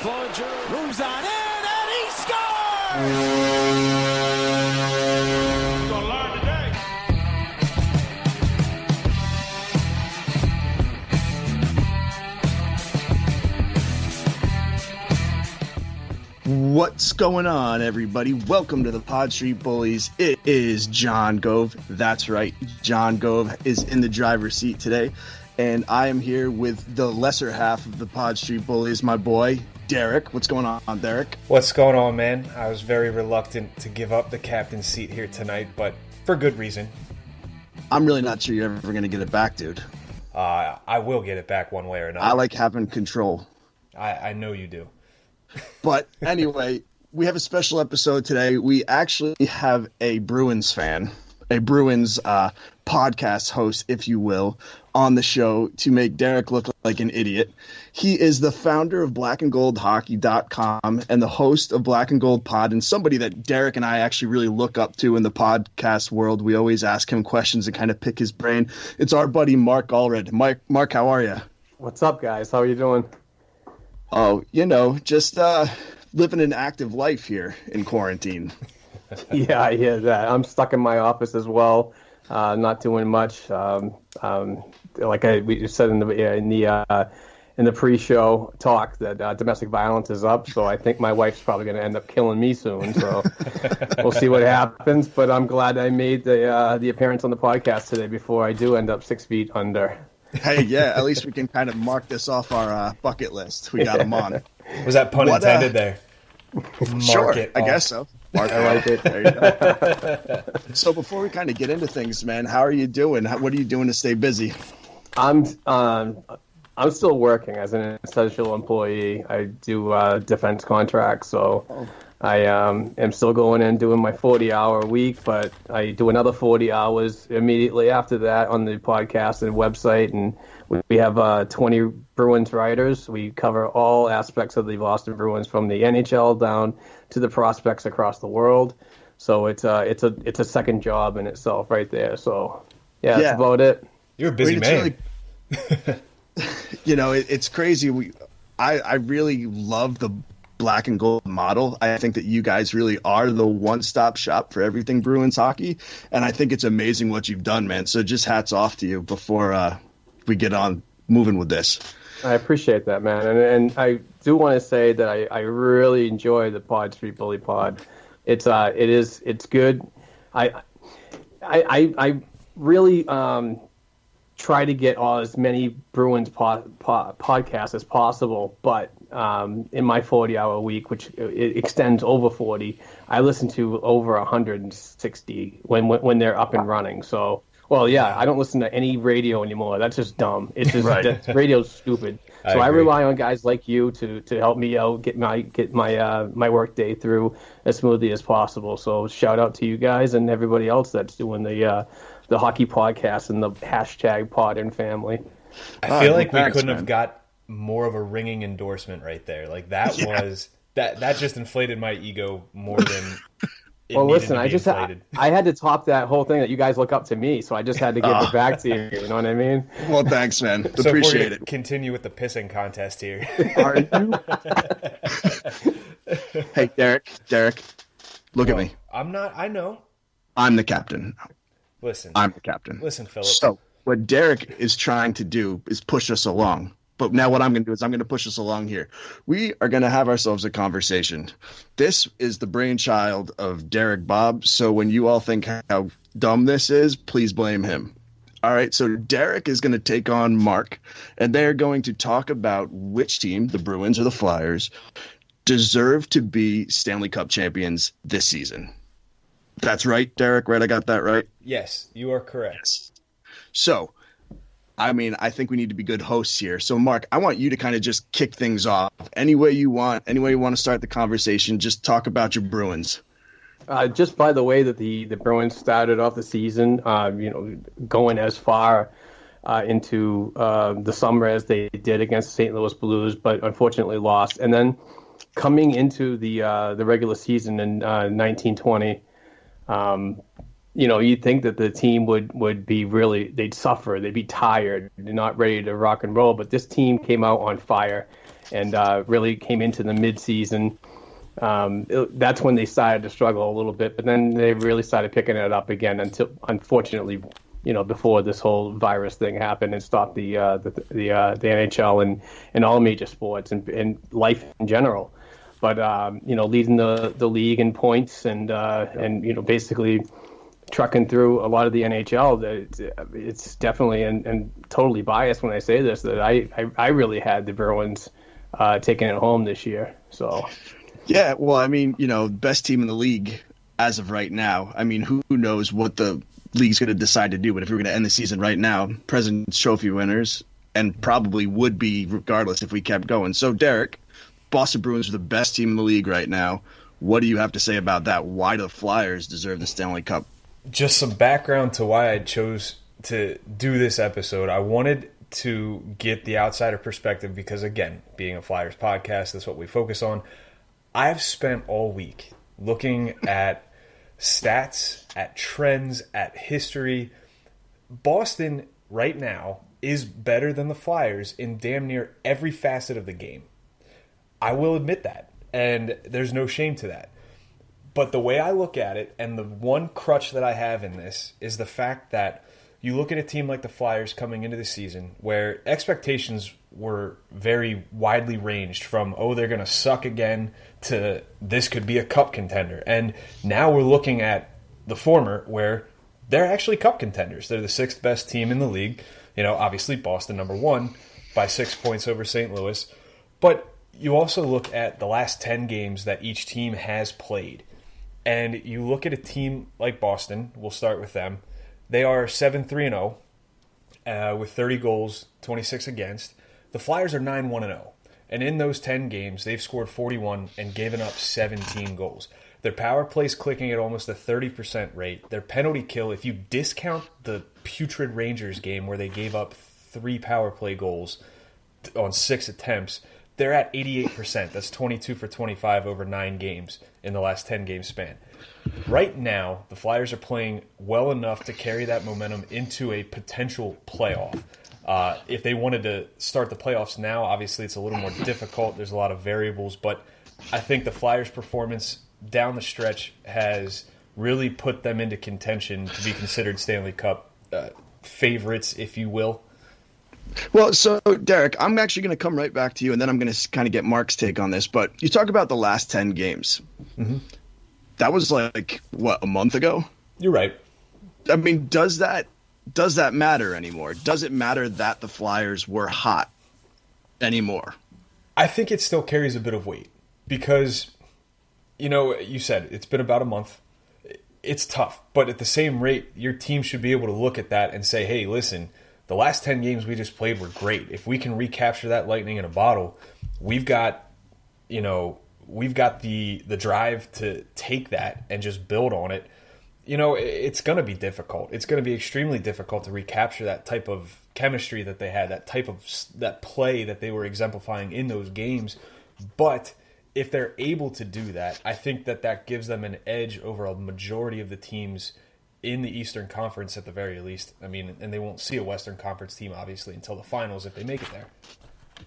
Cloninger moves on in, and he scores! He's gonna learn today. What's going on, everybody? Welcome to the Pod Street Bullies. It is John Gove. That's right, John Gove is in the driver's seat today, and I am here with the lesser half of the Pod Street Bullies, my boy, Derrik. What's going on, Derrik? What's going on, man? I was very reluctant to give up the captain's seat here tonight, but for good reason. I'm really not sure you're ever going to get it back, dude. I will get it back one way or another. I like having control. I know you do. But anyway, we have a special episode today. We actually have a Bruins fan, a Bruins podcast host, if you will, on the show to make Derrik look like an idiot. He is the founder of blackandgoldhockey.com and the host of Black and Gold Pod, and somebody that Derrik and I actually really look up to in the podcast world. We always ask him questions and kind of pick his brain. It's our buddy Mark Allred. Mark, how are you? What's up, guys? How are you doing? Oh, just living an active life here in quarantine. Yeah, I hear that. I'm stuck in my office as well, not doing much. Like we said in the pre-show talk, that domestic violence is up. So I think my wife's probably going to end up killing me soon. So we'll see what happens. But I'm glad I made the appearance on the podcast today before I do end up 6 feet under. Hey, yeah, at least we can kind of mark this off our bucket list. We got them on. Was that pun intended there? Sure, I guess so. Mark, I like it. There you go. So before we kind of get into things, man, how are you doing? What are you doing to stay busy? I'm still working as an essential employee. I do defense contracts, so I am still going in doing my 40-hour week, but I do another 40 hours immediately after that on the podcast and website, and we have 20 Bruins writers. We cover all aspects of the Boston Bruins, from the NHL down to the prospects across the world. So it's a second job in itself right there. So yeah, that's about it. You're a busy man. Really, it's crazy. I really love the Black and Gold model. I think that you guys really are the one-stop shop for everything Bruins hockey, and I think it's amazing what you've done, man. So just hats off to you before we get on moving with this. I appreciate that, man, and I do want to say that I really enjoy the Pod Street Bully Pod. It's good. I really try to get as many Bruins podcasts as possible, but in my 40-hour week, which it extends over 40, I listen to over 160 when they're up and running. So, well, yeah, I don't listen to any radio anymore. That's just dumb. It's just right. Radio's stupid. So I rely on guys like you to help me out, get my work day through as smoothly as possible. So shout out to you guys and everybody else that's doing the hockey podcast and the hashtag Pod and Family. I feel like we couldn't have got more of a ringing endorsement right there. Like that was that just inflated my ego more than it well, listen, I had to top that whole thing that you guys look up to me, so I just had to give it back to you. You know what I mean? Well, thanks, man. So appreciate it. Continue with the pissing contest here. Are you? Hey, Derrik, look at me. I'm not. I know. I'm the captain. Listen. I'm the captain. Listen, Philip. So what Derrik is trying to do is push us along. But now what I'm going to do is I'm going to push us along here. We are going to have ourselves a conversation. This is the brainchild of Derrik Bobb. So when you all think how dumb this is, please blame him. All right. So Derrik is going to take on Mark, and they're going to talk about which team, the Bruins or the Flyers, deserve to be Stanley Cup champions this season. That's right, Derrik, right? I got that right? Yes, you are correct. Yes. So, I think we need to be good hosts here. So, Mark, I want you to kind of just kick things off. Any way you want to start the conversation, just talk about your Bruins. Just by the way that the Bruins started off the season, going as far into the summer as they did against the St. Louis Blues, but unfortunately lost. And then coming into the regular season in 1920, you'd think that the team would be they'd suffer, they'd be tired, they're not ready to rock and roll. But this team came out on fire and really came into the midseason. That's when they started to struggle a little bit, but then they really started picking it up again until, unfortunately, before this whole virus thing happened and stopped the NHL and all major sports and life in general. But leading the league in points and basically trucking through a lot of the NHL, it's definitely and totally biased when I say this, that I really had the Bruins taking it home this year. So yeah, well, I mean, best team in the league as of right now. I mean, who knows what the league's going to decide to do, but if we're going to end the season right now, President's Trophy winners, and probably would be regardless if we kept going. So Derrik, Boston Bruins are the best team in the league right now. What do you have to say about that? Why do the Flyers deserve the Stanley Cup? Just some background to why I chose to do this episode. I wanted to get the outsider perspective because, again, being a Flyers podcast, that's what we focus on. I've spent all week looking at stats, at trends, at history. Boston right now is better than the Flyers in damn near every facet of the game. I will admit that, and there's no shame to that. But the way I look at it, and the one crutch that I have in this, is the fact that you look at a team like the Flyers coming into the season where expectations were very widely ranged from, they're going to suck again, to this could be a cup contender. And now we're looking at the former where they're actually cup contenders. They're the sixth best team in the league. Obviously Boston number one by 6 points over St. Louis. But you also look at the last 10 games that each team has played. And you look at a team like Boston, we'll start with them. They are 7-3-0 with 30 goals, 26 against. The Flyers are 9-1-0. And in those 10 games, they've scored 41 and given up 17 goals. Their power play's clicking at almost a 30% rate. Their penalty kill, if you discount the putrid Rangers game where they gave up 3 power play goals on 6 attempts, they're at 88%. That's 22 for 25 over 9 games in the last 10-game span. Right now, the Flyers are playing well enough to carry that momentum into a potential playoff. If they wanted to start the playoffs now, obviously it's a little more difficult. There's a lot of variables, but I think the Flyers' performance down the stretch has really put them into contention to be considered Stanley Cup favorites, if you will. Well, so, Derrik, I'm actually going to come right back to you, and then I'm going to kind of get Mark's take on this. But you talk about the last 10 games. Mm-hmm. That was like, a month ago? You're right. I mean, does that matter anymore? Does it matter that the Flyers were hot anymore? I think it still carries a bit of weight because, you said it's been about a month. It's tough. But at the same rate, your team should be able to look at that and say, hey, listen, the last 10 games we just played were great. If we can recapture that lightning in a bottle, we've got the drive to take that and just build on it. It's going to be difficult. It's going to be extremely difficult to recapture that type of chemistry that they had, that play that they were exemplifying in those games. But if they're able to do that, I think that gives them an edge over a majority of the teams in the Eastern Conference at the very least. I mean, and they won't see a Western Conference team, obviously, until the finals if they make it there.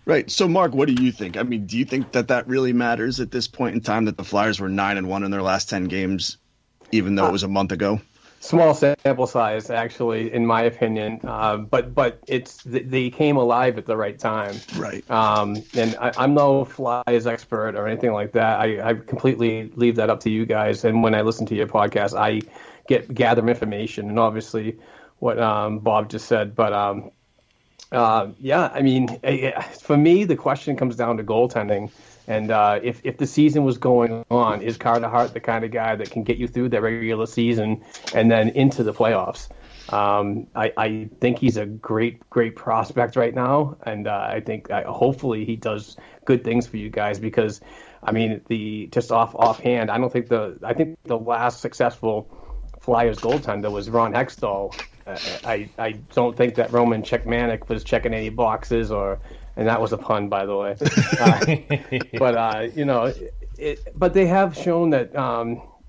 Right. So, Mark, what do you think? I mean, do you think that really matters at this point in time that the Flyers were 9-1 in their last 10 games, even though it was a month ago? Small sample size, actually, in my opinion. But they came alive at the right time. Right. And I'm no Flyers expert or anything like that. I completely leave that up to you guys. And when I listen to your podcast, I gather information, and obviously what Bob just said. But I mean, for me, the question comes down to goaltending. And if the season was going on, is Carter Hart the kind of guy that can get you through the regular season and then into the playoffs? I think he's a great prospect right now, and I think hopefully he does good things for you guys because, I mean, offhand, I think the last successful Flyers goaltender was Ron Hextall. I don't think that Roman Czechmanic was checking any boxes, and that was a pun, by the way. But they have shown that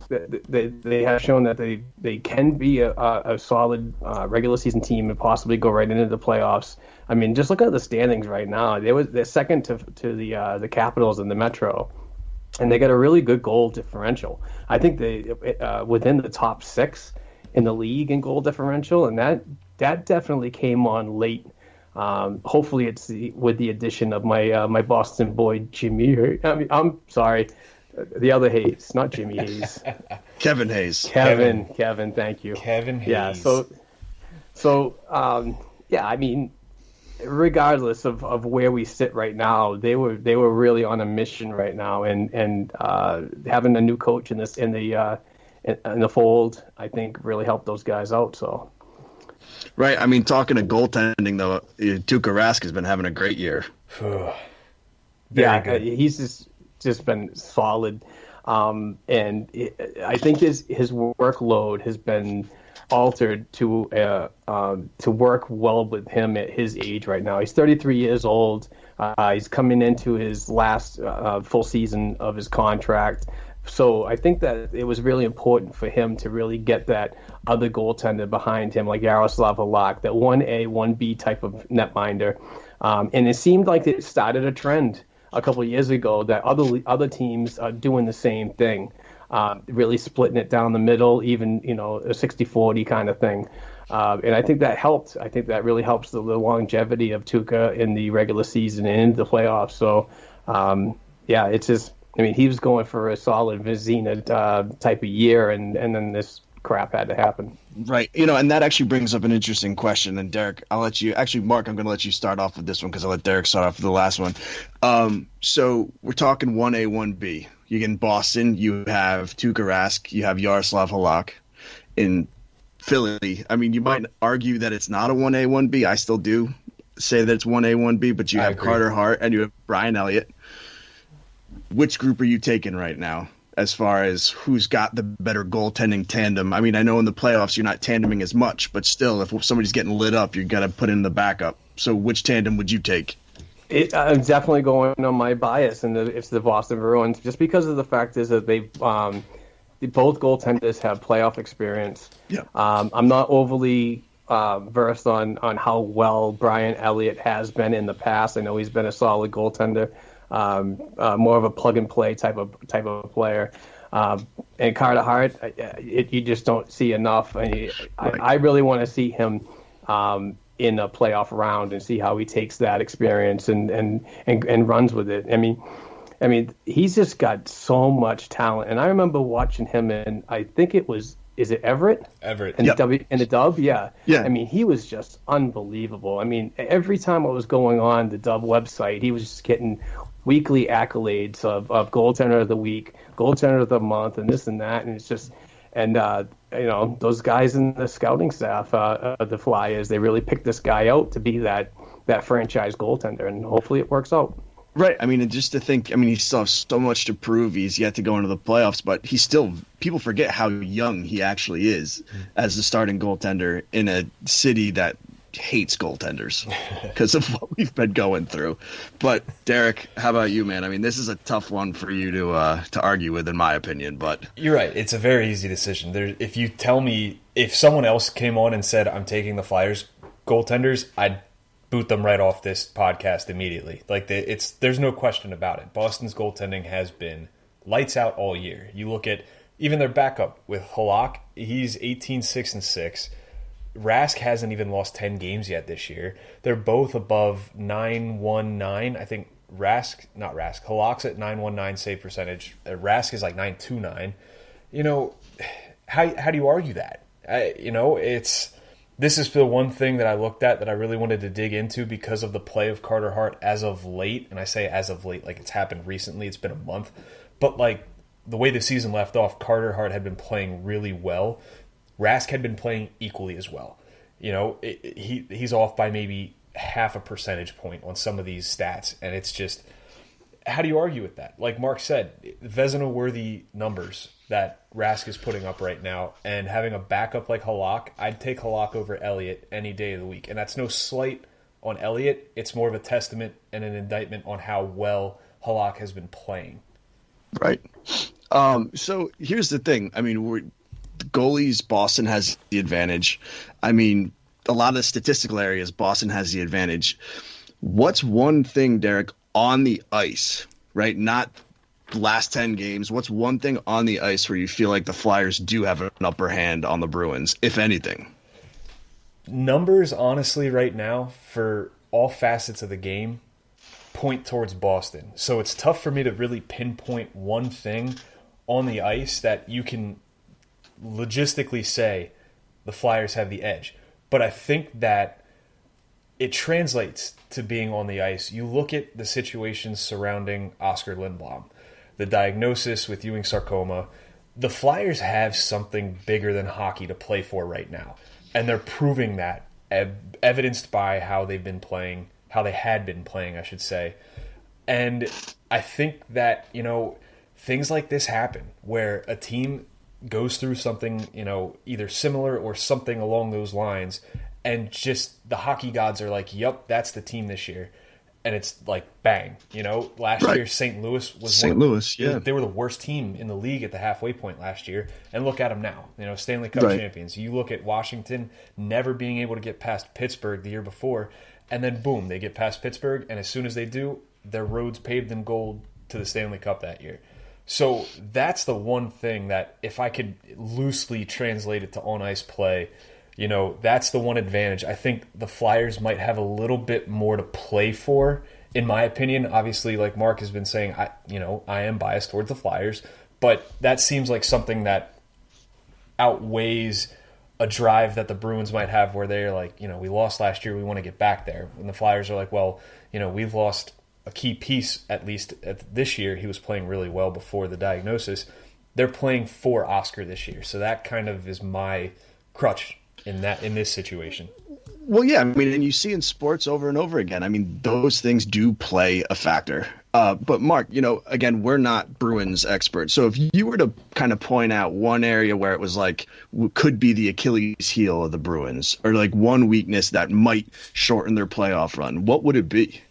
they have shown that they can be a solid regular season team and possibly go right into the playoffs. I mean, just look at the standings right now. They're second to the Capitals in the Metro, and they got a really good goal differential. I think they within the top 6 in the league in goal differential, and that definitely came on late. Hopefully, it's with the addition of my Boston boy Jimmy. I'm sorry. The other Hayes, not Jimmy Hayes. Kevin Hayes. Kevin, thank you. Kevin Hayes. Yeah, yeah, I mean, regardless of where we sit right now, they were really on a mission right now, and having a new coach in the fold, I think really helped those guys out. So. Right. I mean, talking to goaltending though, Tuukka Rask has been having a great year. Yeah, he's just been solid, and I think his workload has been altered to work well with him at his age right now. He's 33 years old. He's coming into his last full season of his contract. So I think that it was really important for him to really get that other goaltender behind him, like Yaroslav Halak, that 1A, 1B type of netminder. And it seemed like it started a trend a couple of years ago that other teams are doing the same thing, really splitting it down the middle, even, a 60-40 kind of thing. And I think that helped. I think that really helps the longevity of Tuukka in the regular season and into the playoffs. So, yeah, it's just, I mean, he was going for a solid Vizina type of year, and then this crap had to happen. Right. And that actually brings up an interesting question. And Derrik, Mark, I'm going to let you start off with this one because I let Derrik start off with the last one. So we're talking 1A, 1B. You get in Boston, you have Tuukka Rask, you have Yaroslav Halak. In Philly, I mean, you might argue that it's not a 1A, 1B. I still do say that it's 1A, 1B, but you have Carter Hart and you have Brian Elliott. Which group are you taking right now as far as who's got the better goaltending tandem? I mean, I know in the playoffs you're not tandeming as much, but still, if somebody's getting lit up, you're going to put in the backup. So which tandem would you take? I'm definitely going on my bias, and it's the Boston Bruins, just because of the fact is that both goaltenders have playoff experience. Yeah. I'm not overly versed on how well Brian Elliott has been in the past. I know he's been a solid goaltender. More of a plug-and-play type of player. And Carter Hart, you just don't see enough. I really want to see him in a playoff round and see how he takes that experience and runs with it. I mean, he's just got so much talent. And I remember watching him in, I think it was, is it Everett? Everett. In the Dub, yeah. Yeah. I mean, he was just unbelievable. I mean, every time I was going on the Dub website, he was just getting weekly accolades of goaltender of the week, goaltender of the month, and this and that. And it's just, and those guys in the scouting staff, the Flyers, they really picked this guy out to be that franchise goaltender, and hopefully it works out. Right. I mean, and just to think, I mean, he still has so much to prove. He's yet to go into the playoffs, but people forget how young he actually is as the starting goaltender in a city that hates goaltenders because of what we've been going through. But Derrik, how about you, man? I mean, this is a tough one for you to argue with, in my opinion. But you're right; it's a very easy decision. If you tell me, if someone else came on and said I'm taking the Flyers goaltenders, I'd boot them right off this podcast immediately. Like there's no question about it. Boston's goaltending has been lights out all year. You look at even their backup with Halak; he's 18-6-6. Rask hasn't even lost 10 games yet this year. They're both above 919. I think Halak's at 919 save percentage. Rask is like 929. How do you argue that? This is the one thing that I looked at that I really wanted to dig into because of the play of Carter Hart as of late. And I say as of late, like it's happened recently. It's been a month. But like the way the season left off, Carter Hart had been playing really well. Rask had been playing equally as well. He's off by maybe half a percentage point on some of these stats. And it's just, how do you argue with that? Like Mark said, Vezina-worthy numbers that Rask is putting up right now, and having a backup like Halak, I'd take Halak over Elliott any day of the week. And that's no slight on Elliott. It's more of a testament and an indictment on how well Halak has been playing. Right. So here's the thing. I mean, goalies, Boston has the advantage. I mean, a lot of the statistical areas, Boston has the advantage. What's one thing, Derrik, on the ice, right? Not last 10 games. What's one thing on the ice where you feel like the Flyers do have an upper hand on the Bruins, if anything? Numbers, honestly, right now, for all facets of the game, point towards Boston. So it's tough for me to really pinpoint one thing on the ice that you can logistically say the Flyers have the edge. But I think that it translates to being on the ice. You look at the situations surrounding Oscar Lindblom, the diagnosis with Ewing sarcoma. The Flyers have something bigger than hockey to play for right now. And they're proving that, evidenced by how they've been playing, how they had been playing, I should say. And I think that, things like this happen where a team goes through something, either similar or something along those lines, and just the hockey gods are like, yep, that's the team this year. And it's like, bang. Last year St. Louis was they were the worst team in the league at the halfway point last year. And look at them now, Stanley Cup champions. You look at Washington never being able to get past Pittsburgh the year before, and then boom, they get past Pittsburgh, and as soon as they do, their roads paved in gold to the Stanley Cup that year. So that's the one thing that if I could loosely translate it to on-ice play, that's the one advantage. I think the Flyers might have a little bit more to play for, in my opinion. Obviously, like Mark has been saying, I am biased towards the Flyers, but that seems like something that outweighs a drive that the Bruins might have where they're like, we lost last year, we want to get back there. And the Flyers are like, well, we've lost a key piece, at least this year. He was playing really well before the diagnosis. They're playing for Oscar this year. So that kind of is my crutch in this situation. Well, yeah, I mean, and you see in sports over and over again. I mean, those things do play a factor. But Mark, again, we're not Bruins experts. So if you were to kind of point out one area where it was like could be the Achilles heel of the Bruins, or like one weakness that might shorten their playoff run, what would it be?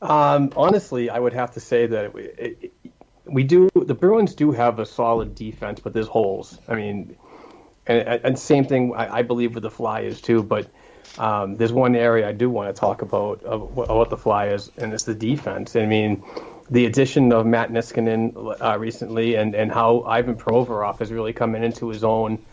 Honestly, I would have to say that the Bruins do have a solid defense, but there's holes. I mean, and same thing I believe with the Flyers too. But there's one area I do want to talk about the Flyers, and it's the defense. I mean, the addition of Matt Niskanen recently, and how Ivan Provorov is really coming into his own,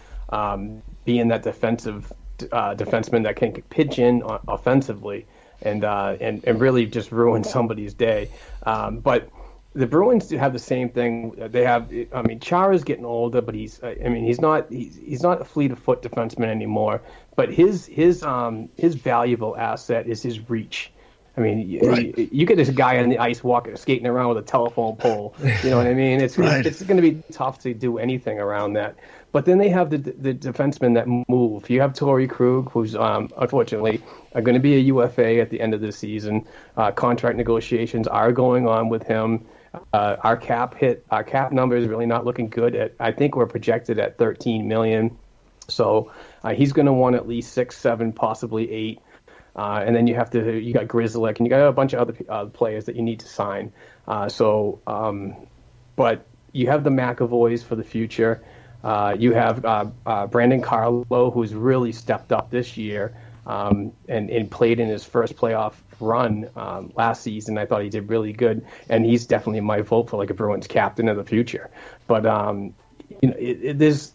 being that defensive defenseman that can pitch in offensively and really just ruin somebody's day. But the Bruins do have the same thing. They have, Chara's getting older, but he's not a fleet of foot defenseman anymore. But his valuable asset is his reach. I mean, you get this guy on the ice skating around with a telephone pole. You know what I mean? It's going to be tough to do anything around that. But then they have the defensemen that move. You have Torrey Krug, who's unfortunately going to be a UFA at the end of the season. Contract negotiations are going on with him. Our cap number is really not looking good. I think we're projected at $13 million. So he's going to want at least 6, 7, possibly 8. And then you got Grzelcyk, and you got a bunch of other players that you need to sign. But you have the McAvoys for the future. You have Brandon Carlo, who's really stepped up this year and played in his first playoff run last season. I thought he did really good, and he's definitely my vote for like a Bruins captain of the future. But there's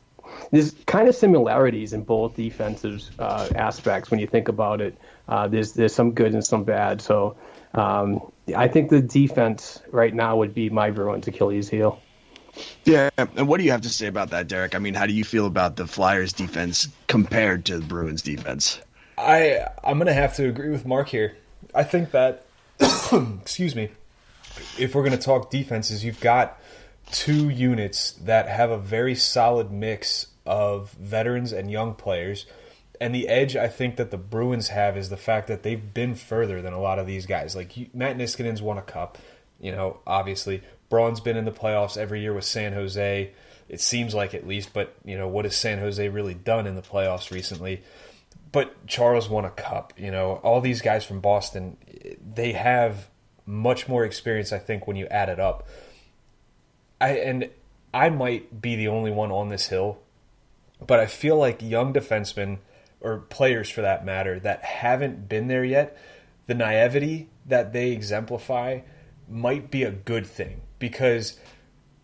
kind of similarities in both defensive aspects when you think about it. There's some good and some bad. So I think the defense right now would be my Bruins Achilles heel. Yeah, and what do you have to say about that, Derrik? I mean, how do you feel about the Flyers' defense compared to the Bruins' defense? I'm going to have to agree with Mark here. I think that, excuse me, if we're going to talk defenses, you've got two units that have a very solid mix of veterans and young players. And the edge I think that the Bruins have is the fact that they've been further than a lot of these guys. Like Matt Niskanen's won a cup, obviously. Braun's been in the playoffs every year with San Jose. It seems like at least, but what has San Jose really done in the playoffs recently? But Charles won a cup. All these guys from Boston, they have much more experience, I think, when you add it up. And I might be the only one on this hill, but I feel like young defensemen, or players for that matter, that haven't been there yet, the naivety that they exemplify might be a good thing, because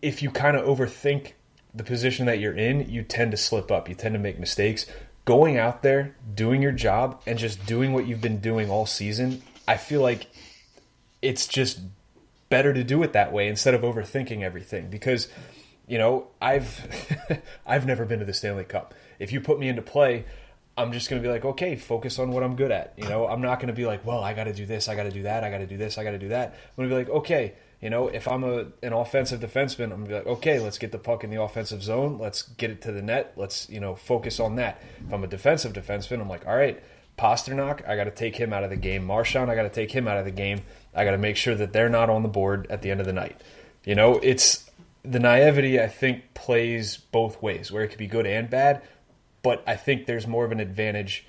if you kind of overthink the position that you're in, you tend to slip up, you tend to make mistakes. Going out there, doing your job, and just doing what you've been doing all season, I feel like it's just better to do it that way instead of overthinking everything. Because, you know, I've never been to the Stanley Cup. If you put me into play, I'm just going to be like, okay, focus on what I'm good at. You know, I'm not going to be like, well, I got to do this, I got to do that, I got to do this, I got to do that. I'm going to be like, okay, you know, if I'm an offensive defenseman, I'm going to be like, okay, let's get the puck in the offensive zone, let's get it to the net, let's, you know, focus on that. If I'm a defensive defenseman, I'm like, all right, Pasternak, I got to take him out of the game. Marchand, I got to take him out of the game. I got to make sure that they're not on the board at the end of the night. You know, it's the naivety, I think, plays both ways, where it could be good and bad. But I think there's more of an advantage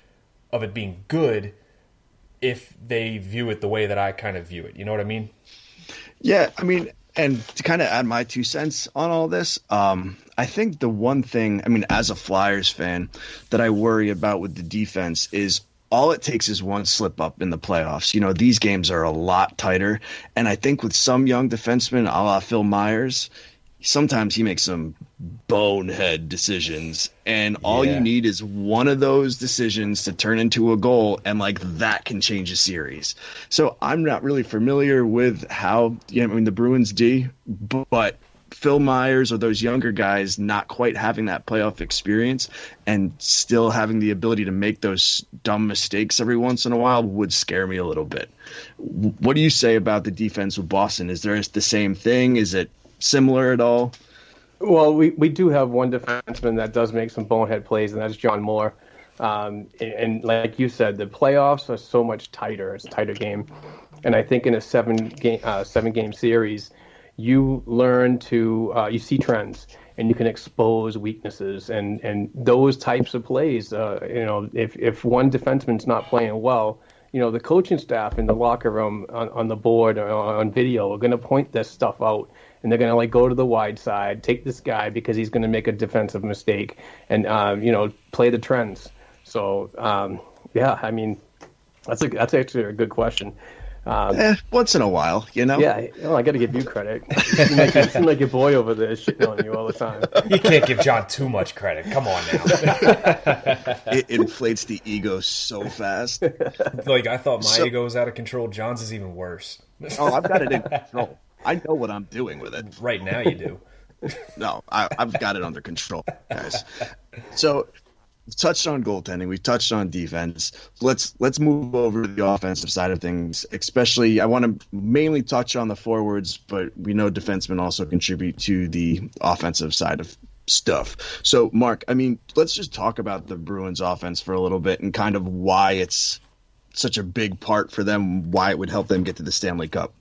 of it being good if they view it the way that I kind of view it. You know what I mean? Yeah, I mean, and to kind of add my 2 cents on all this, I think the one thing, I mean, as a Flyers fan, that I worry about with the defense is all it takes is one slip up in the playoffs. You know, these games are a lot tighter. And I think with some young defensemen, a la Phil Myers, sometimes he makes some bonehead decisions, and all you need is one of those decisions to turn into a goal, and like that can change a series. So I'm not really familiar with how, I mean, the Bruins D, but Phil Myers or those younger guys not quite having that playoff experience and still having the ability to make those dumb mistakes every once in a while would scare me a little bit. What do you say about the defense with Boston? Is there the same thing? Is it similar at all? Well, we do have one defenseman that does make some bonehead plays, and that's John Moore. And like you said, the playoffs are so much tighter. It's a tighter game. And I think in a seven game series, you learn to you see trends, and you can expose weaknesses. And those types of plays, you know, if one defenseman's not playing well, you know, the coaching staff in the locker room on the board or on video are going to point this stuff out. And they're going to like go to the wide side, take this guy because he's going to make a defensive mistake, and you know, play the trends. So yeah, I mean, that's actually a good question. Once in a while, you know. Yeah, I got to give you credit. You seem like your boy over there is shitting on you all the time. You can't give John too much credit. Come on now. It inflates the ego so fast. Like, I thought my ego was out of control. John's is even worse. Oh, I've got it in control. I know what I'm doing with it. Right now you do. No, I've got it under control, guys. So we've touched on goaltending. We've touched on defense. Let's move over to the offensive side of things. Especially, I want to mainly touch on the forwards, but we know defensemen also contribute to the offensive side of stuff. So, Mark, I mean, let's just talk about the Bruins offense for a little bit and kind of why it's such a big part for them, why it would help them get to the Stanley Cup.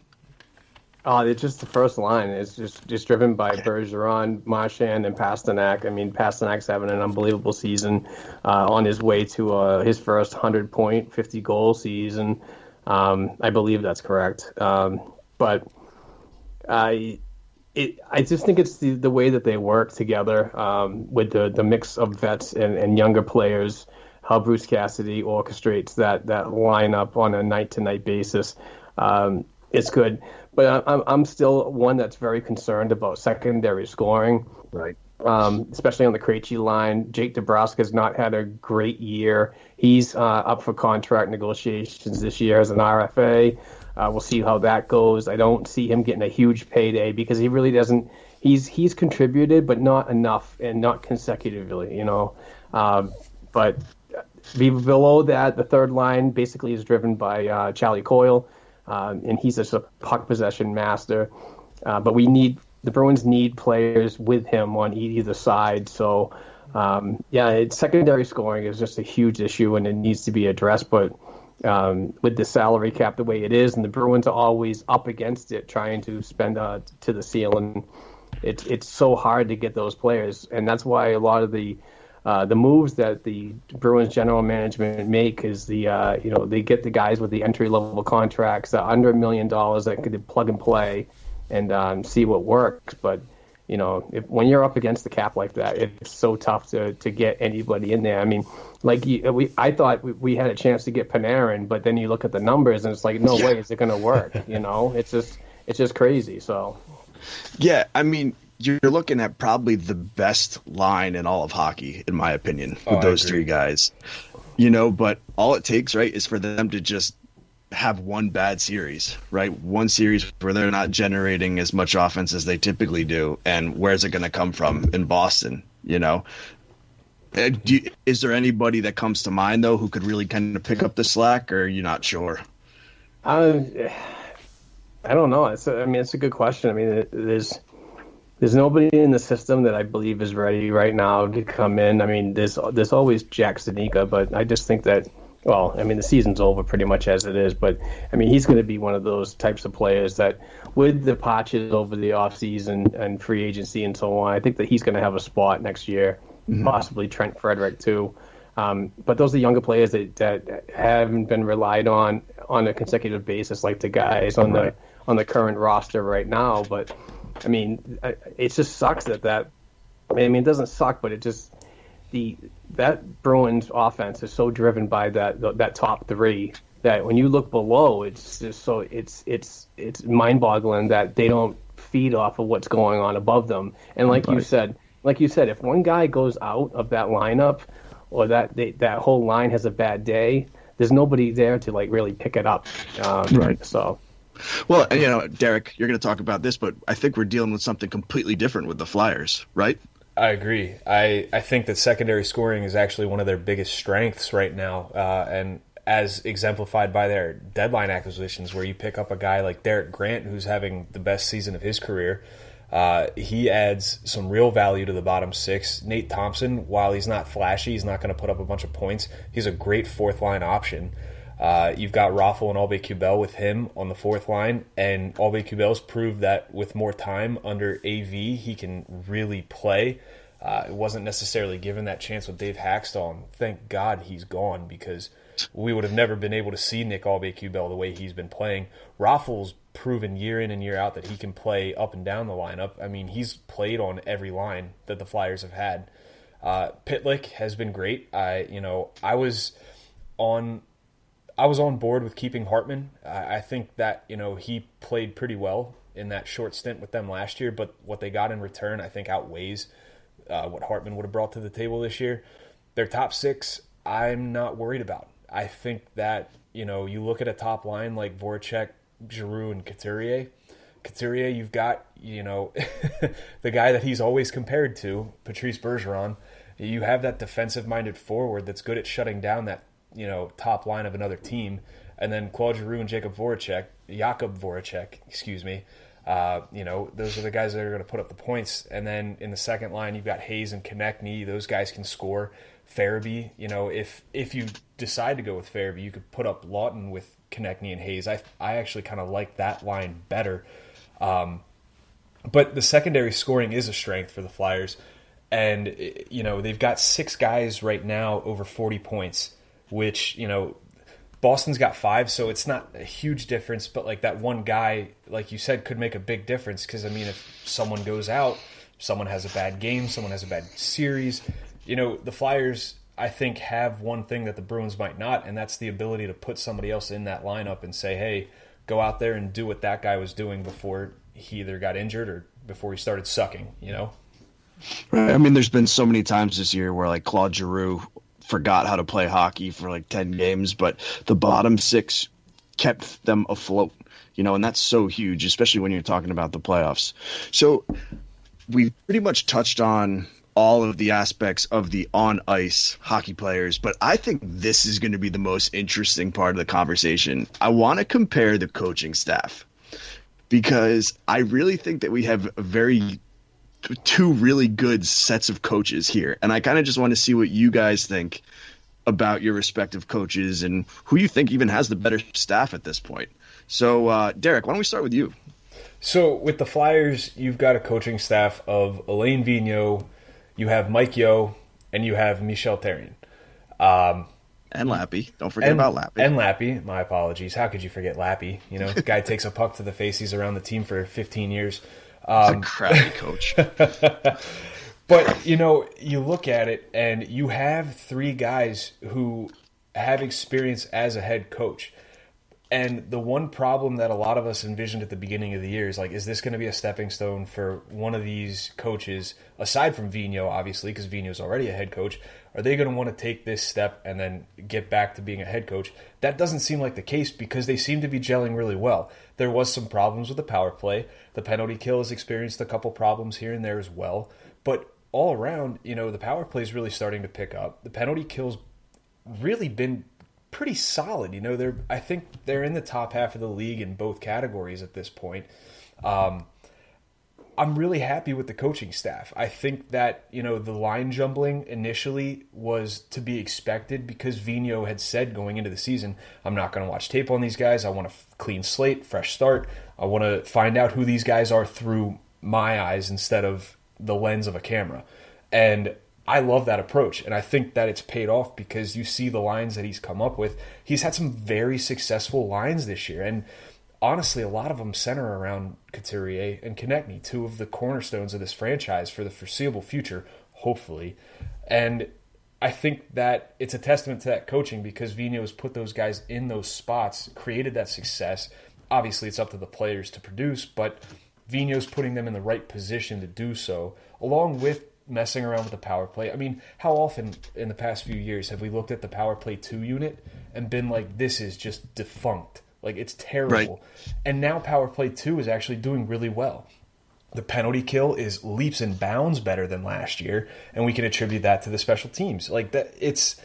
It's just the first line. It's just driven by Bergeron, Marchand, and Pasternak. I mean, Pasternak's having an unbelievable season, on his way to his first 100-point, 50-goal season. I believe that's correct. But I just think it's the way that they work together, with the mix of vets and younger players, how Bruce Cassidy orchestrates that lineup on a night-to-night basis. It's good. But I'm still one that's very concerned about secondary scoring. Right. Especially on the Krejci line. Jake DeBrusk's not had a great year. He's up for contract negotiations this year as an RFA. We'll see how that goes. I don't see him getting a huge payday because he really doesn't. He's contributed, but not enough and not consecutively, you know. But below that, the third line basically is driven by Charlie Coyle. And he's just a puck possession master. But the Bruins need players with him on either side. So, secondary scoring is just a huge issue, and it needs to be addressed. But with the salary cap the way it is, and the Bruins are always up against it, trying to spend to the ceiling, it's so hard to get those players. And that's why a lot of the moves that the Bruins general management make is they get the guys with the entry level contracts under $1 million that could plug and play and see what works. But when you're up against the cap like that, it's so tough to get anybody in there. I mean, I thought we had a chance to get Panarin, but then you look at the numbers and it's like, no way is it going to work. It's just crazy. So, yeah, I mean, you're looking at probably the best line in all of hockey, in my opinion, with those three guys. But all it takes, right, is for them to just have one bad series, right? One series where they're not generating as much offense as they typically do. And where's it going to come from in Boston? Is there anybody that comes to mind, though, who could really kind of pick up the slack, or are you not sure? I don't know. It's a good question. I mean, there's nobody in the system that I believe is ready right now to come in. I mean, there's always Jack Studnicka, but I just think that, well, I mean, the season's over pretty much as it is, but I mean, he's going to be one of those types of players that, with the patches over the offseason and free agency and so on, I think that he's going to have a spot next year, possibly Trent Frederick too. But those are younger players that haven't been relied on a consecutive basis like the guys on the current roster right now. But I mean, it just sucks that. I mean, it doesn't suck, but it just that Bruins offense is so driven by that top three that when you look below, it's just so it's mind-boggling that they don't feed off of what's going on above them. And like you said, if one guy goes out of that lineup, or that whole line has a bad day, there's nobody there to really pick it up. Right. So. Well, and Derrik, you're going to talk about this, but I think we're dealing with something completely different with the Flyers, right? I agree. I think that secondary scoring is actually one of their biggest strengths right now, and as exemplified by their deadline acquisitions, where you pick up a guy like Derek Grant, who's having the best season of his career. He adds some real value to the bottom six. Nate Thompson, while he's not flashy, he's not going to put up a bunch of points. He's a great fourth-line option. You've got Raffl and Allred-Kubel with him on the fourth line, and Allred-Kubel's proved that with more time under AV, he can really play. It wasn't necessarily given that chance with Dave Haxtell, and thank God he's gone, because we would have never been able to see Nick Allred-Kubel the way he's been playing. Raffl's proven year in and year out that he can play up and down the lineup. I mean, he's played on every line that the Flyers have had. Pitlick has been great. I was on board with keeping Hartman. I think that he played pretty well in that short stint with them last year, but what they got in return I think outweighs what Hartman would have brought to the table this year. Their top six, I'm not worried about. I think that you look at a top line like Voracek, Giroux, and Couturier. Couturier, you've got the guy that he's always compared to, Patrice Bergeron. You have that defensive-minded forward that's good at shutting down that top line of another team, and then Claude Giroux and Jakub Voracek, those are the guys that are going to put up the points. And then in the second line, you've got Hayes and Konechny. Those guys can score. Farabee, if you decide to go with Farabee, you could put up Lawton with Konechny and Hayes. I actually kind of like that line better. But the secondary scoring is a strength for the Flyers, and they've got 6 guys right now over 40 points. Which, Boston's got 5, so it's not a huge difference, but that one guy, like you said, could make a big difference, because, if someone goes out, someone has a bad game, someone has a bad series, the Flyers, I think, have one thing that the Bruins might not, and that's the ability to put somebody else in that lineup and say, hey, go out there and do what that guy was doing before he either got injured or before he started sucking, Right. I mean, there's been so many times this year where, Claude Giroux forgot how to play hockey for 10 games, but the bottom 6 kept them afloat, and that's so huge, especially when you're talking about the playoffs. So we pretty much touched on all of the aspects of the on-ice hockey players, but I think this is going to be the most interesting part of the conversation. I want to compare the coaching staff, because I really think that we have two really good sets of coaches here. And I kind of just want to see what you guys think about your respective coaches and who you think even has the better staff at this point. So, Derrik, why don't we start with you? So with the Flyers, you've got a coaching staff of Alain Vigneault, you have Mike Yeo, and you have Michel Therrien. And Lappy. Don't forget about Lappy. And Lappy. My apologies. How could you forget Lappy? The guy takes a puck to the face. He's around the team for 15 years. He's a crappy coach. But, you look at it and you have three guys who have experience as a head coach. And the one problem that a lot of us envisioned at the beginning of the year is, like, is this going to be a stepping stone for one of these coaches, aside from Vigneault, obviously, because Vigneault's already a head coach? Are they going to want to take this step and then get back to being a head coach? That doesn't seem like the case because they seem to be gelling really well. There was some problems with the power play. The penalty kill has experienced a couple problems here and there as well. But all around, the power play is really starting to pick up. The penalty kill's really been pretty solid. I think they're in the top half of the league in both categories at this point. I'm really happy with the coaching staff. I think that, the line jumbling initially was to be expected because Vigneault had said going into the season, I'm not going to watch tape on these guys. I want a clean slate, fresh start. I want to find out who these guys are through my eyes instead of the lens of a camera. And I love that approach, and I think that it's paid off because you see the lines that he's come up with. He's had some very successful lines this year, and honestly, a lot of them center around Couturier and Konechny, two of the cornerstones of this franchise for the foreseeable future, hopefully. And I think that it's a testament to that coaching because Vigneault's put those guys in those spots, created that success. Obviously, it's up to the players to produce, but Vigneault's putting them in the right position to do so, along with messing around with the power play. I mean, how often in the past few years have we looked at the power play 2 unit and been like, this is just defunct. Like, it's terrible. Right. And now power play 2 is actually doing really well. The penalty kill is leaps and bounds better than last year, and we can attribute that to the special teams. Like, that, it's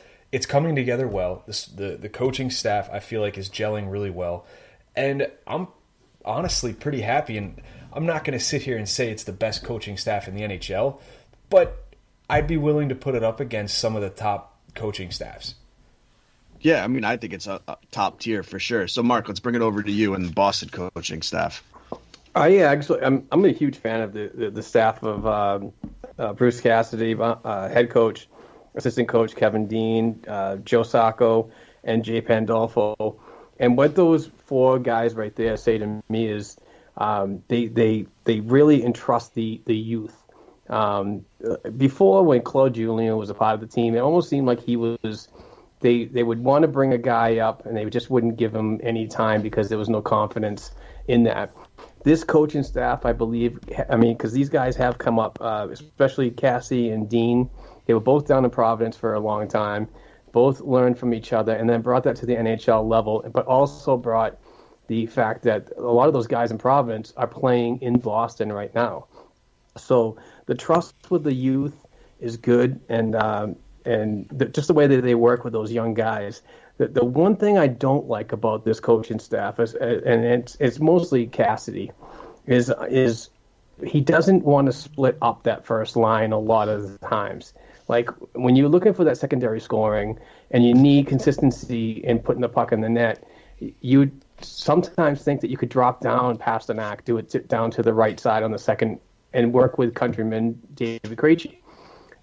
coming together well. The coaching staff, I feel like, is gelling really well. And I'm honestly pretty happy, and I'm not going to sit here and say it's the best coaching staff in the NHL, but I'd be willing to put it up against some of the top coaching staffs. Yeah, I mean, I think it's a top tier for sure. So, Mark, let's bring it over to you and the Boston coaching staff. Yeah, actually, I'm a huge fan of the staff of Bruce Cassidy, head coach, assistant coach Kevin Dean, Joe Sacco, and Jay Pandolfo. And what those 4 guys right there say to me is they really entrust the youth. Before, when Claude Julien was a part of the team, it almost seemed like he was. They would want to bring a guy up, and they just wouldn't give him any time because there was no confidence in that. This coaching staff, I believe, because these guys have come up, especially Cassie and Dean. They were both down in Providence for a long time, both learned from each other, and then brought that to the NHL level, but also brought the fact that a lot of those guys in Providence are playing in Boston right now. So the trust with the youth is good, and just the way that they work with those young guys. The one thing I don't like about this coaching staff is, and it's mostly Cassidy, is he doesn't want to split up that first line a lot of the times. Like, when you're looking for that secondary scoring and you need consistency in putting the puck in the net, you sometimes think that you could drop down past the Pasternak, do it down to the right side on the second, and work with countryman David Krejci.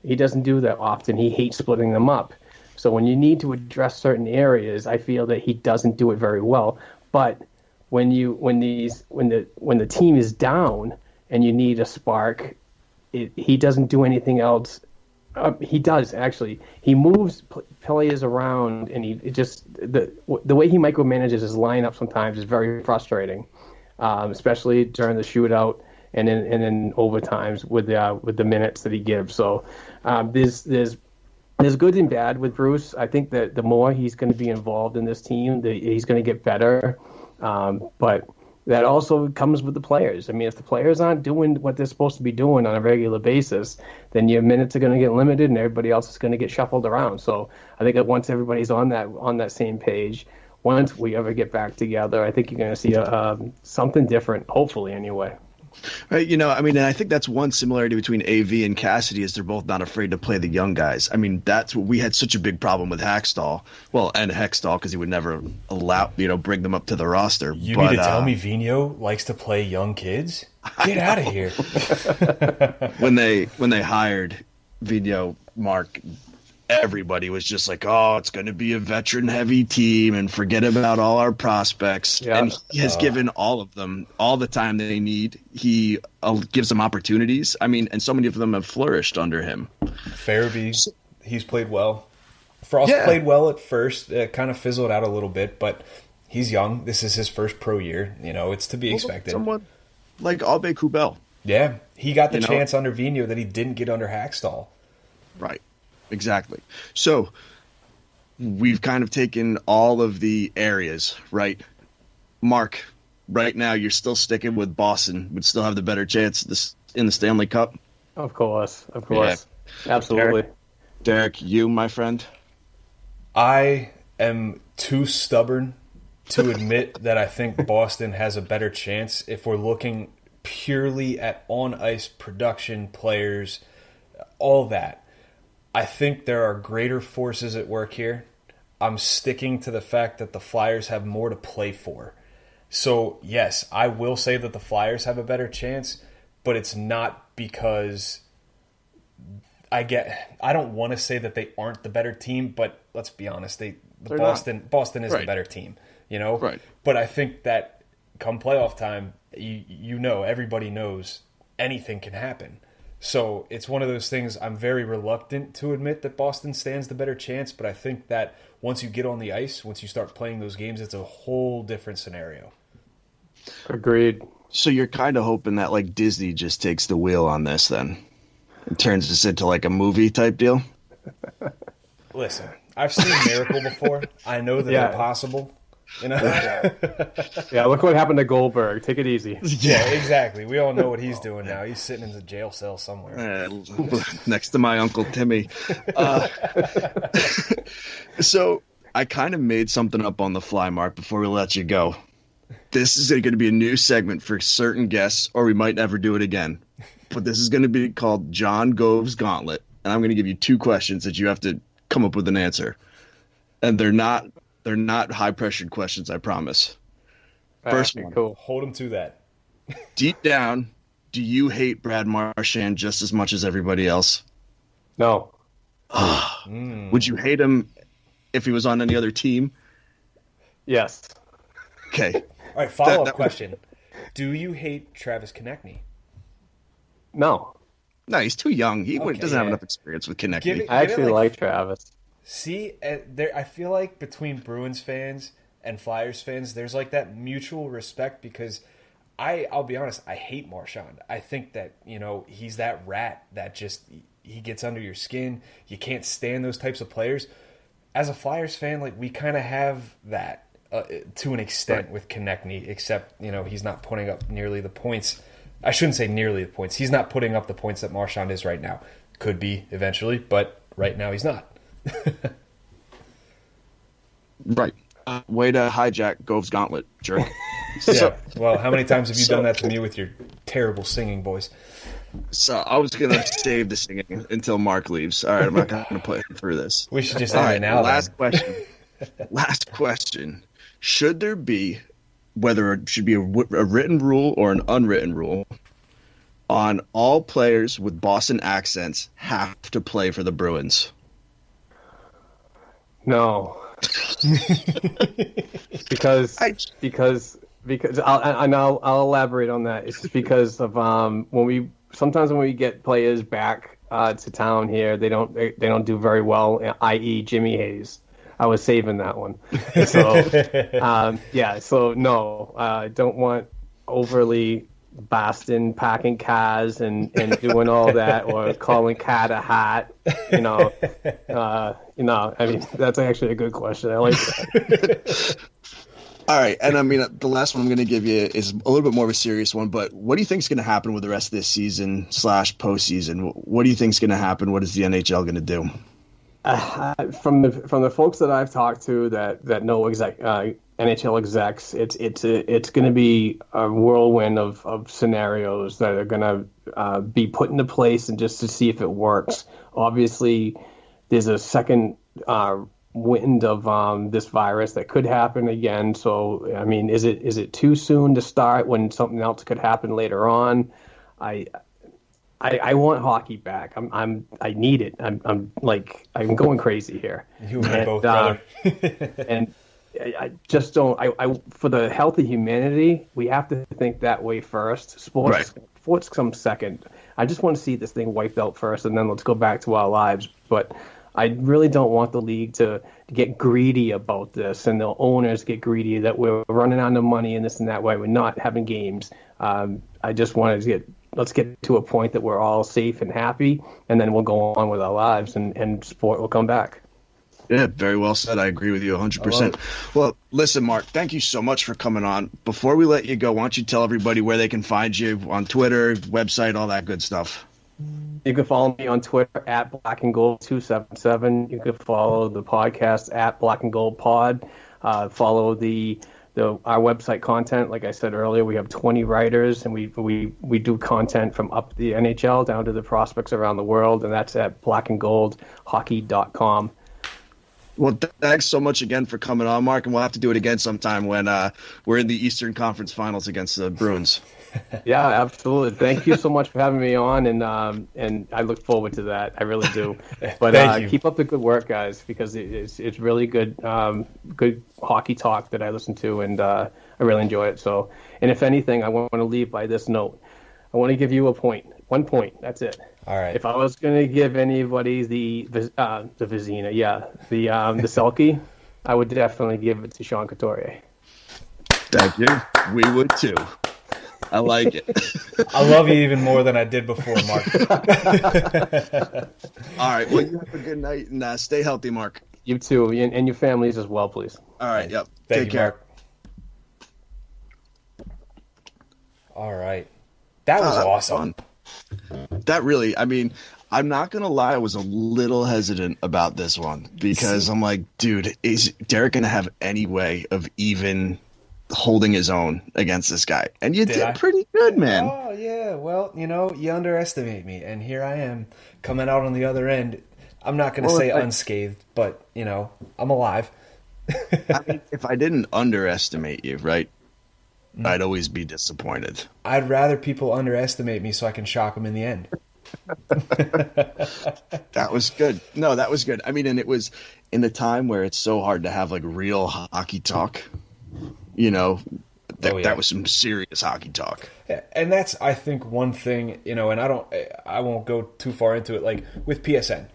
He doesn't do that often. He hates splitting them up. So when you need to address certain areas, I feel that he doesn't do it very well. But when the team is down and you need a spark, he doesn't do anything else. He does, actually. He moves players around, and the way he micromanages his lineup sometimes is very frustrating, especially during the shootout and in overtimes with the minutes that he gives. So there's good and bad with Bruce. I think that the more he's going to be involved in this team, he's going to get better. But that also comes with the players. I mean, if the players aren't doing what they're supposed to be doing on a regular basis, then your minutes are going to get limited and everybody else is going to get shuffled around. So I think that once everybody's on that same page, once we ever get back together, I think you're going to see something different, hopefully anyway. And I think that's one similarity between AV and Cassidy is they're both not afraid to play the young guys. I mean, that's what we had such a big problem with Hackstall. Well, and Hextall, because he would never bring them up to the roster. You mean to tell me Vigneault likes to play young kids? Get out of here. When they hired Vigneault, Mark, everybody was just like, oh, it's going to be a veteran-heavy team and forget about all our prospects. Yeah. And he has given all of them all the time they need. He gives them opportunities. I mean, and so many of them have flourished under him. Farabee, he's played well. Frost played well at first. Kind of fizzled out a little bit, but he's young. This is his first pro year. It's to be expected. Someone like Albe Kubel. Yeah, he got the chance under Vigneault that he didn't get under Hackstall. Right. Exactly. So we've kind of taken all of the areas, right? Mark, right now you're still sticking with Boston. Would still have the better chance in the Stanley Cup. Of course. Absolutely. Derrik, you, my friend? I am too stubborn to admit that I think Boston has a better chance if we're looking purely at on-ice production, players, all that. I think there are greater forces at work here. I'm sticking to the fact that the Flyers have more to play for. So, yes, I will say that the Flyers have a better chance, but it's not because I don't want to say that they aren't the better team, but let's be honest, Boston is the better team, Right. But I think that come playoff time, everybody knows anything can happen. So it's one of those things. I'm very reluctant to admit that Boston stands the better chance, but I think that once you get on the ice, once you start playing those games, it's a whole different scenario. Agreed. So you're kind of hoping that like Disney just takes the wheel on this then and turns this into like a movie type deal? Listen, I've seen Miracle before. I know that they're possible. Yeah, look what happened to Goldberg. Take it easy. Yeah, exactly. We all know what he's doing now. He's sitting in the jail cell somewhere. Next to my Uncle Timmy. So I kind of made something up on the fly, Mark, before we let you go. This is going to be a new segment for certain guests, or we might never do it again. But this is going to be called John Gove's Gauntlet. And I'm going to give you 2 questions that you have to come up with an answer. And they're not high-pressured questions, I promise. First one. Cool. Hold him to that. Deep down, do you hate Brad Marchand just as much as everybody else? No. Would you hate him if he was on any other team? Yes. Okay. All right, follow-up question. Do you hate Travis Konechny? No. No, he's too young. He doesn't have enough experience with Konechny. I actually like Travis. See, I feel like between Bruins fans and Flyers fans, there's like that mutual respect because I'll be honest, I hate Marchand. I think that, he's that rat that just, he gets under your skin. You can't stand those types of players. As a Flyers fan, like we kind of have that to an extent with Konechny, except, he's not putting up nearly the points. I shouldn't say nearly the points. He's not putting up the points that Marchand is right now. Could be eventually, but right now he's not. Right. Way to hijack Gove's Gauntlet, jerk. Yeah. Well, how many times have you done that to me with your terrible singing voice? So I was going to save the singing until Mark leaves. All right, I'm not going to put him through this. We should just All end right, it now. Last question. Last question. Should there be, whether it should be a written rule or an unwritten rule, on all players with Boston accents have to play for the Bruins? No. because I'll elaborate on that. It's because of sometimes when we get players back to town here, they don't do very well. I.e., Jimmy Hayes. I was saving that one. So So no, I don't want overly Boston packing cars and doing all that or calling cat a hat. I mean, that's actually a good question. I like that. All right, and I mean, the last one I'm going to give you is a little bit more of a serious one, but what do you think is going to happen with the rest of this season / postseason? What do you think is going to happen? What is the NHL going to do? From the folks that I've talked to that know NHL execs, it's going to be a whirlwind of scenarios that are going to be put into place and just to see if it works. Obviously, there's a second wind of this virus that could happen again. So, I mean, is it too soon to start when something else could happen later on? I want hockey back. I need it. I'm going crazy here. You and me both, brother. And I just don't. I for the health of humanity, we have to think that way first. Sports comes second. I just want to see this thing wiped out first, and then let's go back to our lives. But I really don't want the league to get greedy about this, and the owners get greedy that we're running out of money and this and that way. We're not having games. I just want to let's get to a point that we're all safe and happy, and then we'll go on with our lives, and sport will come back. Yeah, very well said. I agree with you 100%. Well, listen, Mark, thank you so much for coming on. Before we let you go, why don't you tell everybody where they can find you on Twitter, website, all that good stuff? You can follow me on Twitter at blackandgold277. You can follow the podcast at Black and Gold Pod. Follow our website content. Like I said earlier, we have 20 writers, and we do content from up the NHL down to the prospects around the world, and that's at blackandgoldhockey.com. Well, thanks so much again for coming on, Mark, and we'll have to do it again sometime when we're in the Eastern Conference Finals against the Bruins. Yeah, absolutely. Thank you so much for having me on, and I look forward to that. I really do. But keep up the good work, guys, because it's really good hockey talk that I listen to, and I really enjoy it. So, and if anything, I want to leave by this note. I want to give you 1 point. That's it. All right. If I was going to give anybody the Vizina, the Selke, I would definitely give it to Sean Couturier. Thank you. We would too. I like it. I love you even more than I did before, Mark. All right. Well, you have a good night, and stay healthy, Mark. You too, and your families as well, please. All right. Yep. Take care. Mark. All right. That was awesome. Fun. That really, I mean, I'm not going to lie, I was a little hesitant about this one because I'm like, dude, is Derrik going to have any way of even holding his own against this guy? And you did pretty good, man. Oh, yeah. Well, you underestimate me, and here I am coming out on the other end. I'm not going to say unscathed, but, I'm alive. I mean, if I didn't underestimate you, right? I'd always be disappointed. I'd rather people underestimate me so I can shock them in the end. That was good. No, that was good. I mean, and it was in the time where it's so hard to have like real hockey talk. That was some serious hockey talk. Yeah, and that's, I think, one thing, and I won't go too far into it. Like with PSN,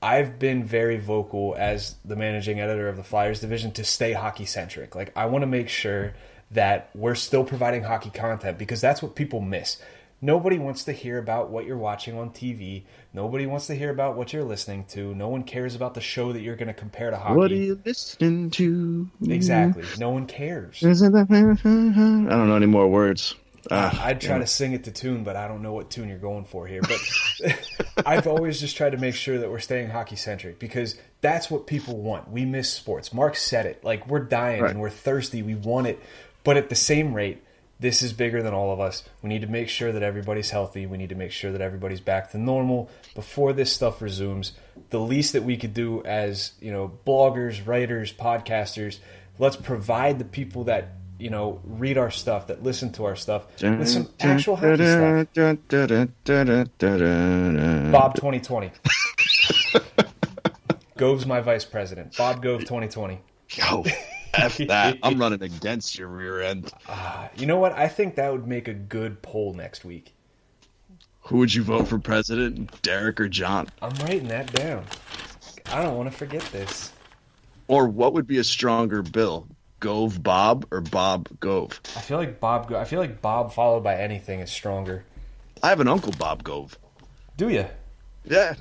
I've been very vocal as the managing editor of the Flyers division to stay hockey centric. Like I want to make sure that we're still providing hockey content because that's what people miss. Nobody wants to hear about what you're watching on TV. Nobody wants to hear about what you're listening to. No one cares about the show that you're going to compare to hockey. What are you listening to? Exactly. No one cares. I don't know any more words. I'd try to sing it to tune, but I don't know what tune you're going for here. But I've always just tried to make sure that we're staying hockey-centric because that's what people want. We miss sports. Mark said it. Like, we're dying and we're thirsty. We want it. But at the same rate, this is bigger than all of us. We need to make sure that everybody's healthy. We need to make sure that everybody's back to normal before this stuff resumes. The least that we could do as, bloggers, writers, podcasters, let's provide the people that, read our stuff, that listen to our stuff with some actual hockey stuff. Bob 2020. Gove's my vice president. Bob Gove 2020. Yo. F that. I'm running against your rear end. You know what? I think that would make a good poll next week. Who would you vote for president, Derrik or John? I'm writing that down. I don't want to forget this. Or what would be a stronger bill, Gove Bob or Bob Gove? I feel like Bob followed by anything is stronger. I have an uncle, Bob Gove. Do you? Yeah.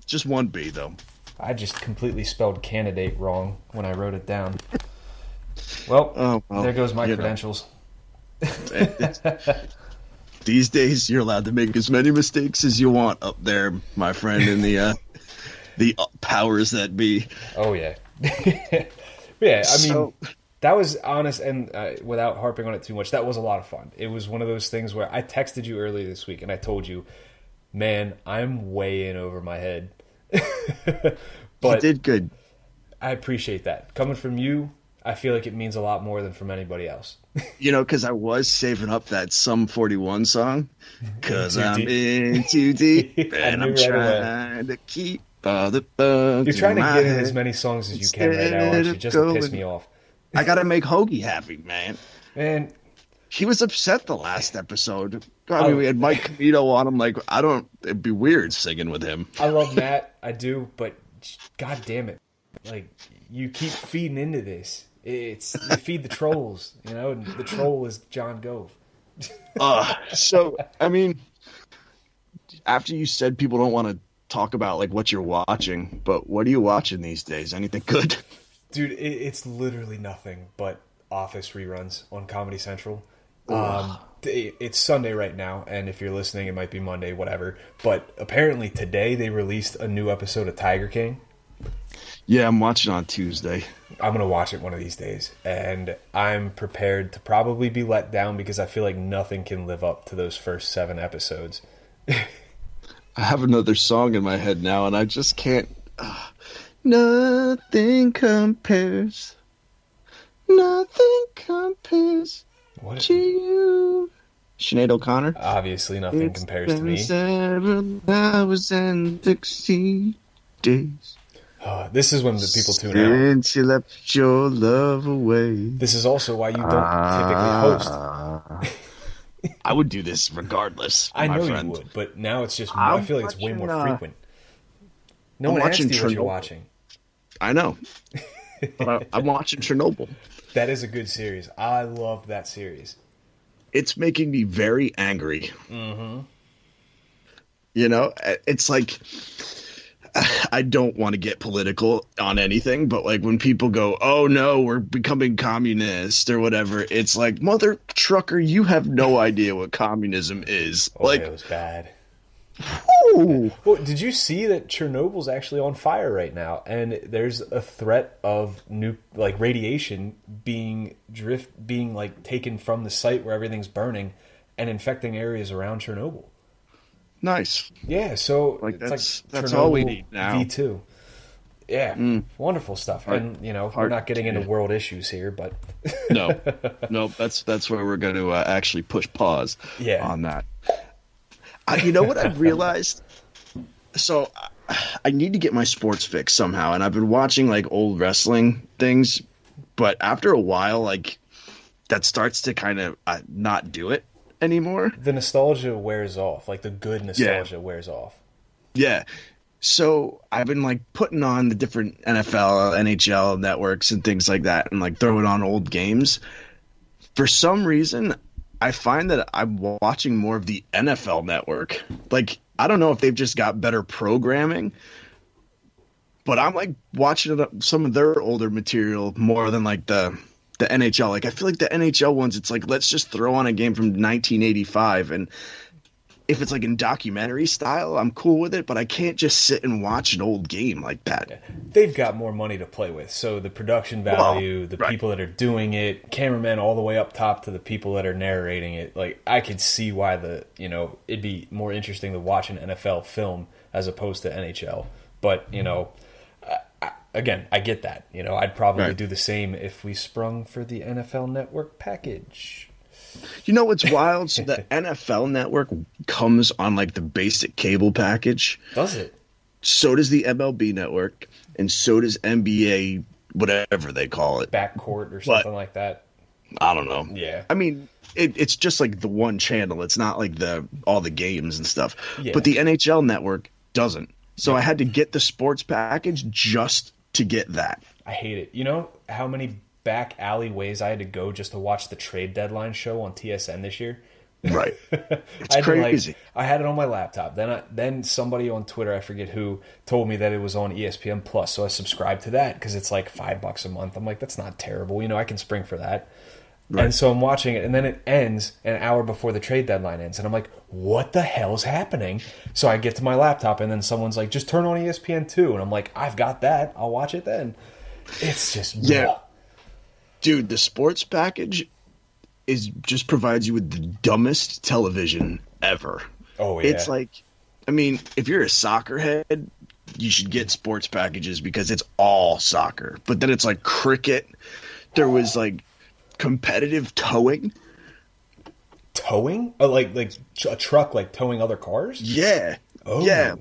Just one B, though. I just completely spelled candidate wrong when I wrote it down. Well, there goes my credentials. These days, you're allowed to make as many mistakes as you want up there, my friend, in the powers that be. Oh, yeah. Yeah, I mean, that was honest, and without harping on it too much, that was a lot of fun. It was one of those things where I texted you earlier this week, and I told you, man, I'm way in over my head. But you did good. I appreciate that. Coming from you, I feel like it means a lot more than from anybody else. You know, because I was saving up that Sum 41 song. Because I'm deep. in too deep, I and knew I'm right away. trying to keep all the bugs. You're trying to in get my in as head many songs as you can right now, aren't you? Just to piss me off. I got to make Hoagie happy, man. Man, He was upset the last episode. I mean, we had Mike Camito on him. Like, it'd be weird singing with him. I love Matt. I do, but god damn it. Like, you keep feeding into this. You feed the trolls, you know, and the troll is John Gove. So, I mean, after you said people don't want to talk about, like, what you're watching, but what are you watching these days? Anything good? Dude, it's literally nothing but Office reruns on Comedy Central. It's Sunday right now, and if you're listening, it might be Monday, whatever. But apparently today they released a new episode of Tiger King. Yeah, I'm watching on Tuesday. I'm going to watch it one of these days, and I'm prepared to probably be let down because I feel like nothing can live up to those first 7 episodes. I have another song in my head now, and I just can't. Nothing compares. Nothing compares What? to you. Sinead O'Connor. Obviously nothing compares to me. Several hours and 60 days. This is when the people tune out. Since you left your love away. This is also why you don't typically host. I would do this regardless. I my know friend. you would, but now it's just, I'm I feel like it's way more watching, frequent. No I'm one asked watching you what you're Chernobyl. watching. I know. But I'm watching Chernobyl. That is a good series. I love that series. It's making me very angry. Mm-hmm. You know, it's like, I don't want to get political on anything, but like when people go, oh no, we're becoming communist or whatever, it's like, mother trucker, you have no idea what communism is. Oh, like, it was bad. whew. Well, did you see that Chernobyl's actually on fire right now, and there's a threat of radiation being taken from the site where everything's burning and infecting areas around Chernobyl. Nice. Yeah, so Like it's that's Chernobyl all we need now. V2. Yeah, wonderful stuff. And we're not getting into world issues here, but No, that's where we're going to actually push pause on that. You know what I've realized? So I need to get my sports fix somehow, and I've been watching like old wrestling things, but after a while, like that starts to kind of not do it anymore. The nostalgia wears off. Like the good nostalgia wears off. Yeah. So I've been like putting on the different NFL, NHL networks and things like that, and like throwing on old games. For some reason, I find that I'm watching more of the NFL network. Like, I don't know if they've just got better programming, but I'm like watching some of their older material more than like the NHL. Like, I feel like the NHL ones, it's like, let's just throw on a game from 1985. And if it's like in documentary style, I'm cool with it, but I can't just sit and watch an old game like that. Yeah. They've got more money to play with. So the production value, people that are doing it, cameramen all the way up top to the people that are narrating it. Like, I could see why it'd be more interesting to watch an NFL film as opposed to NHL. But, again, I get that. I'd probably do the same if we sprung for the NFL Network package. You know what's wild? So the NFL Network comes on like the basic cable package. Does it? So does the MLB Network, and so does NBA, whatever they call it. Backcourt or something like that. I don't know. Yeah. I mean, it's just like the one channel. It's not like all the games and stuff. Yeah. But the NHL Network doesn't. So I had to get the sports package just to get that. I hate it. You know how many back alleyways I had to go just to watch the trade deadline show on TSN this year? Right. It's crazy. I had it on my laptop. Then somebody on Twitter, I forget who, told me that it was on ESPN Plus. So I subscribed to that because it's like $5 a month. I'm like, that's not terrible. I can spring for that. Right. And so I'm watching it, and then it ends an hour before the trade deadline ends. And I'm like, what the hell's happening? So I get to my laptop, and then someone's like, just turn on ESPN2. And I'm like, I've got that. I'll watch it then. It's just... Yeah. Dude, the sports package just provides you with the dumbest television ever. Oh, yeah. It's like, I mean, if you're a soccer head, you should get sports packages because it's all soccer. But then it's like cricket, There was like competitive towing. Towing? Oh, like a truck like towing other cars? Yeah. Oh. Yeah.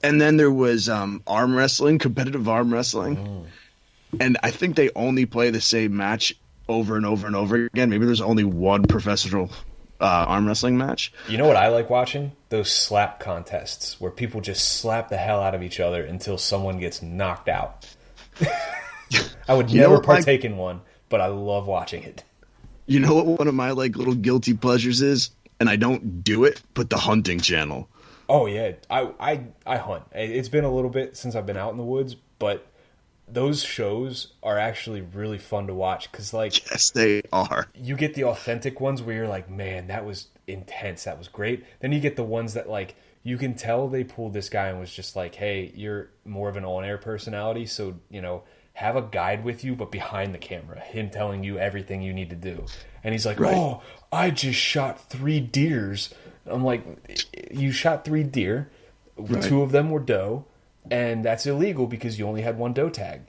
And then there was arm wrestling, competitive arm wrestling. And I think they only play the same match over and over and over again. Maybe there's only one professional arm wrestling match. You know what I like watching? Those slap contests where people just slap the hell out of each other until someone gets knocked out. I would never partake in one, but I love watching it. You know what one of my like little guilty pleasures is? And I don't do it, but the hunting channel. Oh yeah, I hunt. It's been a little bit since I've been out in the woods, but those shows are actually really fun to watch because, like, yes, they are. You get the authentic ones where you're like, man, that was intense, that was great. Then you get the ones that, like, you can tell they pulled this guy and was just like, hey, you're more of an on-air personality, so, you know, have a guide with you, but behind the camera, him telling you everything you need to do. And he's like, right. Oh, I just shot 3 deers. I'm like, you shot 3 deer, right. 2 of them were doe. And that's illegal because you only had 1 doe tag.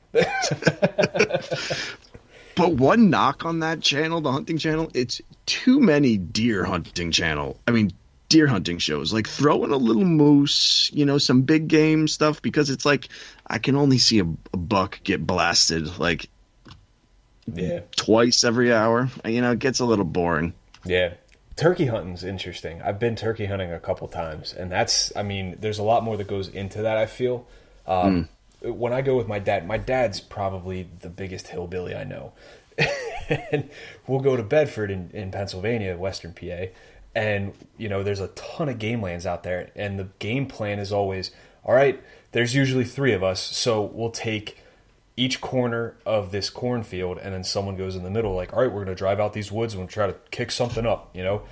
But one knock on that channel, the hunting channel, it's too many deer hunting shows. Like, throw in a little moose, you know, some big game stuff, because it's like I can only see a buck get blasted like twice every hour. You know, it gets a little boring. Yeah. Turkey hunting's interesting. I've been turkey hunting a couple times, and that's, I mean, there's a lot more that goes into that, I feel. When I go with my dad's probably the biggest hillbilly I know. And we'll go to Bedford in Pennsylvania, Western PA, and, you know, there's a ton of game lands out there, and the game plan is always, all right, there's usually 3 of us, so we'll take each corner of this cornfield, and then someone goes in the middle, like, all right, we're going to drive out these woods and we'll try to kick something up, you know?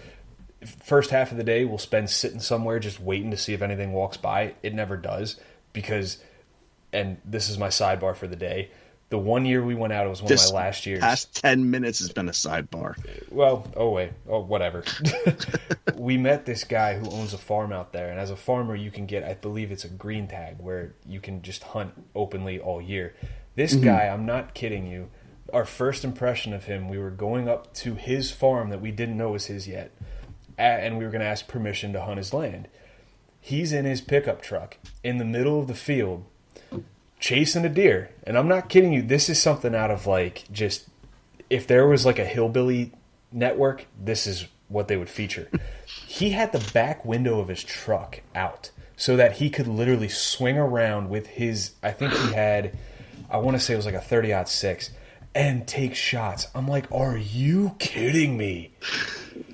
First half of the day, we'll spend sitting somewhere just waiting to see if anything walks by. It never does, because, and this is my sidebar for the day, the one year we went out, it was one of my last years. Past 10 minutes has been a sidebar. Well, whatever. We met this guy who owns a farm out there, and as a farmer, you can get, I believe it's a green tag, where you can just hunt openly all year. This guy, I'm not kidding you, our first impression of him, we were going up to his farm that we didn't know was his yet, and we were going to ask permission to hunt his land. He's in his pickup truck in the middle of the field chasing a deer. And I'm not kidding you, this is something out of, like, just, if there was like a hillbilly network, this is what they would feature. He had the back window of his truck out so that he could literally swing around with his, I think he had, I want to say it was like a 30-06, and take shots. I'm like, are you kidding me?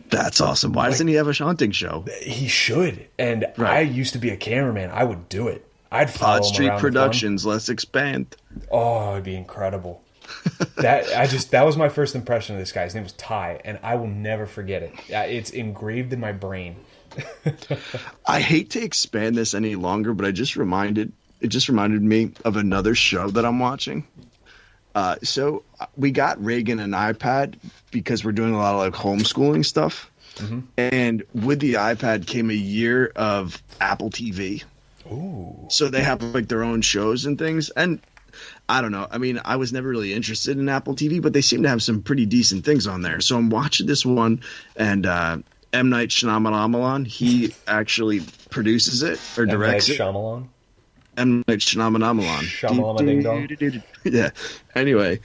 That's awesome. Why doesn't he have a hunting show? He should. And I used to be a cameraman. I would do it. I'd follow Pod him Street around Productions. Let's expand. Oh, it'd be incredible. That was my first impression of this guy. His name was Ty, and I will never forget it. It's engraved in my brain. I hate to expand this any longer, but it just reminded me of another show that I'm watching. So we got Reagan an iPad because we're doing a lot of like homeschooling stuff. Mm-hmm. And with the iPad came a year of Apple TV. Ooh. So they have like their own shows and things. And I don't know. I mean, I was never really interested in Apple TV, but they seem to have some pretty decent things on there. So I'm watching this one, and M. Night Shyamalan, he actually produces it or directs it. Shyamalan? M. Night Shyamalan. Shyamalan Ding Dong. Yeah. Anyway,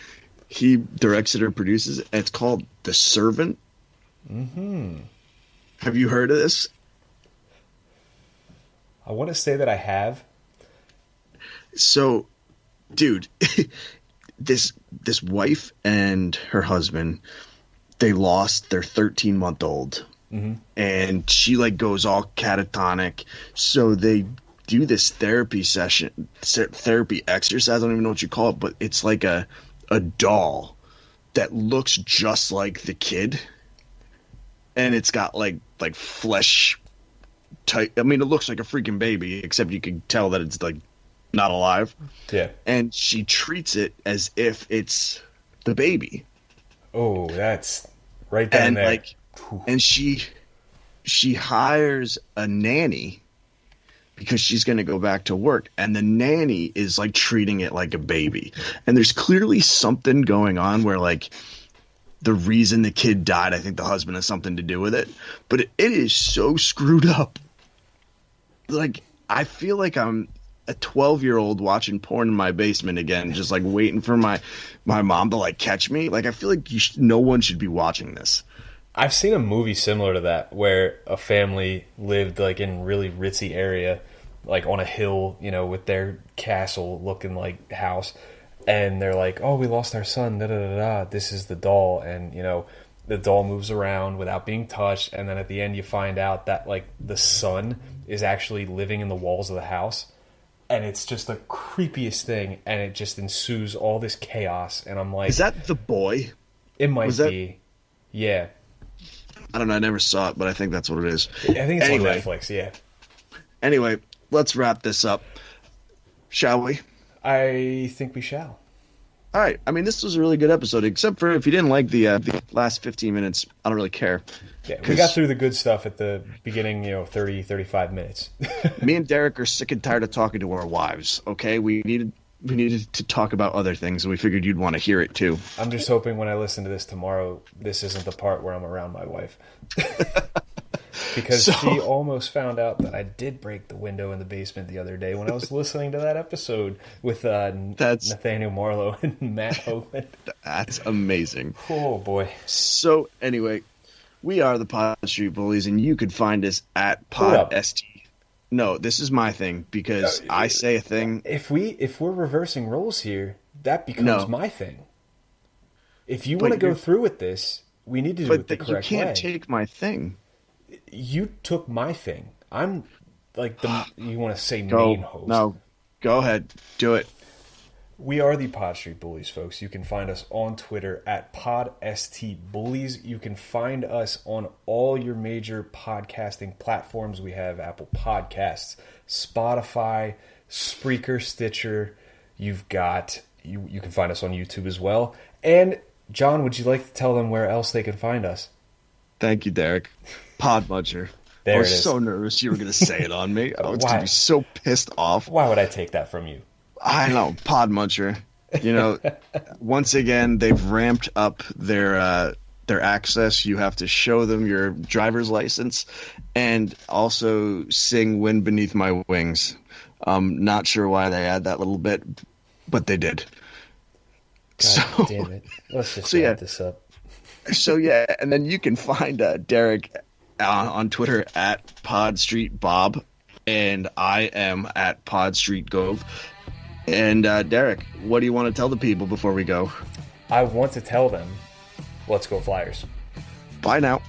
he directs it or produces it. It's called The Servant. Mm-hmm. Have you heard of this? I want to say that I have. So, dude, this wife and her husband, they lost their 13-month-old. Mm-hmm. And she like goes all catatonic. So they do this therapy exercise. I don't even know what you call it, but it's like a doll that looks just like the kid, and it's got like flesh type. I mean, it looks like a freaking baby, except you can tell that it's like not alive. Yeah. And she treats it as if it's the baby. Oh, that's right down there. And she hires a nanny because she's going to go back to work, and the nanny is like treating it like a baby. And there's clearly something going on where like the reason the kid died, I think the husband has something to do with it, but it is so screwed up. Like, I feel like I'm a 12-year-old watching porn in my basement again, just like waiting for my mom to like catch me. Like, I feel like no one should be watching this. I've seen a movie similar to that where a family lived like in a really ritzy area, like on a hill, you know, with their castle looking like house. And they're like, oh, we lost our son, da-da-da-da, this is the doll. And, you know, the doll moves around without being touched. And then at the end you find out that, like, the son is actually living in the walls of the house. And it's just the creepiest thing. And it just ensues all this chaos. And I'm like... Is that The Boy? It might be. Yeah. I don't know. I never saw it, but I think that's what it is. I think it's on Netflix, yeah. Anyway, let's wrap this up. Shall we? I think we shall. All right. I mean, this was a really good episode, except for if you didn't like the last 15 minutes, I don't really care. Yeah, we got through the good stuff at the beginning, 30, 35 minutes. Me and Derek are sick and tired of talking to our wives, okay? We needed to talk about other things, and we figured you'd want to hear it, too. I'm just hoping when I listen to this tomorrow, this isn't the part where I'm around my wife. Because she almost found out that I did break the window in the basement the other day when I was listening to that episode with Nathaniel Marlowe and Matt Hoagland. That's amazing. Oh, boy. So, anyway, we are the Pod Street Bullies, and you could find us at PodST. No, this is my thing, because I say a thing. If we're reversing roles here, that becomes my thing. If you want to go through with this, we need to do it the correct way. You can't take my thing. You took my thing. I'm like you want to say main host. No, go ahead. Do it. We are the Pod Street Bullies, folks. You can find us on Twitter at PodSTBullies. You can find us on all your major podcasting platforms. We have Apple Podcasts, Spotify, Spreaker, Stitcher. You've got you can find us on YouTube as well. And John, would you like to tell them where else they can find us? Thank you, Derek. Podmuncher. I was so nervous you were going to say it on me. I was going to be so pissed off. Why would I take that from you? I know, Podmuncher. Once again, they've ramped up their access. You have to show them your driver's license and also sing "Wind Beneath My Wings." Not sure why they add that little bit, but they did. God damn it. Let's just wrap this up. So, yeah, and then you can find Derek on Twitter at PodStreetBob, and I am at PodStreetGove. And, Derek, what do you want to tell the people before we go? I want to tell them, let's go Flyers. Bye now.